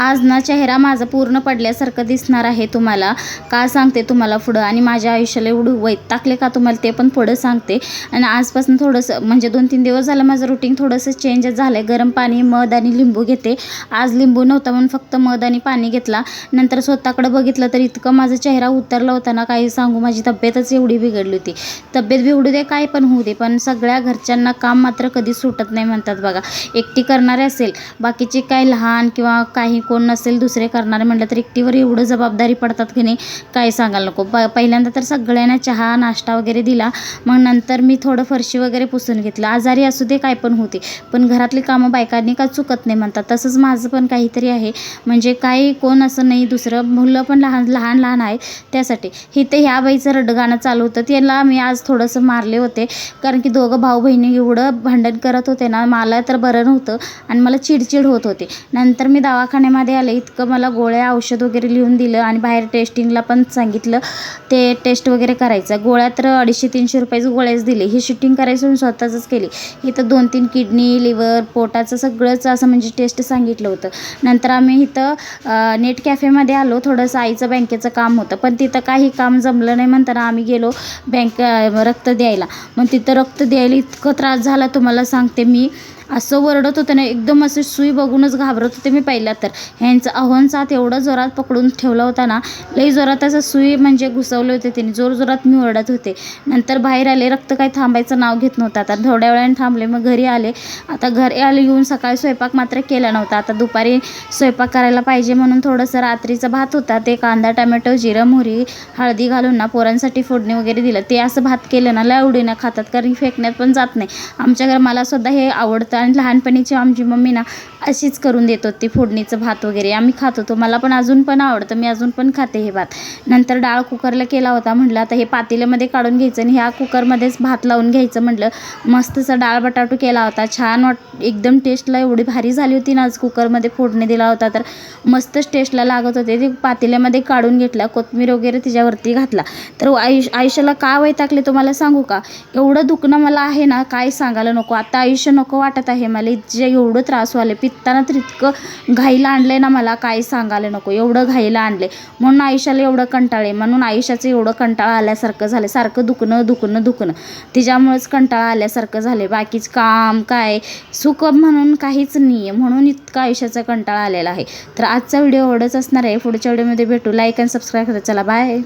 आज ना चेहरा माझा पूर्ण पडल्यासारखं दिसणार आहे तुम्हाला. का सांगते तुम्हाला पुढं, आणि माझ्या आयुष्याला एवढं वैतागले का तुम्हाला ते पण पुढं सांगते. आणि आजपासून थोडंसं म्हणजे 2-3 दिवस झालं माझं रुटीन थोडंसं चेंज झालं आहे. गरम पाणी, मध आणि लिंबू घेते. आज लिंबू नव्हता म्हणून फक्त मध आणि पाणी घेतला. नंतर स्वतःकडे बघितलं तर इतकं माझा चेहरा उतरला होता ना, काही सांगू. माझी तब्येतच एवढी बिघडली होती. तब्येत बिघडू दे, काय पण होऊ दे, पण सगळ्या घरच्यांना काम मात्र कधी सुटत नाही म्हणतात बघा. एकटी करणारे असेल, बाकीचे काय लहान किंवा काही कोण नसेल दुसरे करणारे म्हटलं तर एकटीवर एवढं जबाबदारी पडतात की नाही, काय सांगायला नको. पहिल्यांदा तर सगळ्यांना चहा नाश्ता वगैरे दिला. मग नंतर मी थोडं फरशी वगैरे पुसून घेतलं. आजारी असू दे, काय पण होते, पण घरातली कामं बायकांनी का चुकत नाही म्हणतात. तसंच माझं पण काहीतरी आहे. म्हणजे काही कोण असं नाही, दुसरं मुलं पण लहान आहे त्यासाठी. इथे ह्या बाईचं रडगाणं चालू होतं. त्याला मी आज थोडंसं मारले होते, कारण की दोघं भाऊ बहिणी एवढं भांडण करत होते ना, मला तर बरं नव्हतं आणि मला चिडचिड होत होते. नंतर मी दवाखान्यामध्ये आले. इतकं मला गोळ्या औषध वगैरे लिहून दिलं आणि बाहेर टेस्टिंगला पण सांगितलं, ते टेस्ट वगैरे करायचं. गोळ्या तर 250-300 रुपयाची गोळ्याच दिली. ही शूटिंग करायचं स्वतःच केली. इथं 2-3 किडनी, लिव्हर, पोटाचं सगळंच असं म्हणजे टेस्ट सांगितलं होतं. नंतर आम्ही इथं नेट कॅफेमध्ये आलो. थोडंसं आईचं बँकेचं काम होतं, पण तिथं काही काम जमलं नाही म्हणताना आम्ही गेलो रक्त द्यायला. मग तिथं रक्त द्यायला इतकं त्रास झाला तुम्हाला सांगते. मी असं ओरडत होते ना, एकदम असं सुई बघूनच घाबरत होते मी पहिला तर. ह्यांचं अहोंसात एवढं जोरात पकडून ठेवला होता ना, लई जोरात असं सुई म्हणजे घुसवले होते त्यांनी. जोरात मी ओरडत होते. नंतर बाहेर आले. रक्त काही थांबायचं नाव घेत नव्हतं. आता थोड्या वेळाने थांबले. मग घरी आले. आता घरी आले येऊन सकाळी स्वयंपाक मात्र केला नव्हता. आता दुपारी स्वयंपाक करायला पाहिजे म्हणून थोडंसं रात्रीचा भात होता, ते कांदा टमॅटो जिरं मोहरी हळदी घालून ना पोरांसाठी फोडणी वगैरे दिलं. ते असं भात केलं ना, लय आवडीनं खातात, कारण फेकण्यात पण जात नाही. आमच्या घरात मला सुद्धा हे आवडतं आणि लहानपणीची आमची मम्मी ना अशीच करून देत होती फोडणीचं भात वगैरे. आम्ही खात होतो. मला पण अजून पण आवडतं, मी अजून पण खाते हे भात. नंतर डाळ कुकरला केला होता. म्हटलं आता हे पातेल्यामध्ये काढून घ्यायचं आणि ह्या कुकरमध्येच भात लावून घ्यायचं. म्हटलं मस्तचा डाळ बटाटू केला होता. छान एकदम टेस्टला एवढी भारी झाली होती ना. आज कुकरमध्ये फोडणी दिला होता तर मस्तच टेस्टला लागत होते. ते पातेल्यामध्ये काढून घेतला, कोथिंबीर वगैरे तिच्यावरती घातला. तर आयुष्याला का वैतागले तुम्हाला सांगू का. एवढं दुखणं मला आहे ना, काय सांगायला नको. आता आयुष्य नको वाटत आहे मला. जे एवढं त्रास व्हायला पित्ताना तर इतकं घाईला आणलंय ना मला, काय सांगायला नको. एवढं घाईला आणले म्हणून आयुष्याला एवढं कंटाळे, म्हणून आयुष्याचं एवढं कंटाळा आल्यासारखं झालं. सारखं दुखणं तिच्यामुळेच कंटाळा आल्यासारखं झाले. बाकीच काम काय सुख म्हणून काहीच नाही आहे, म्हणून इतकं आयुष्याचा कंटाळा आलेला आहे. तर आजचा व्हिडिओ एवढंच असणार आहे. पुढच्या व्हिडिओमध्ये भेटू. लाईक आणि सबस्क्राईब करा. चला बाय.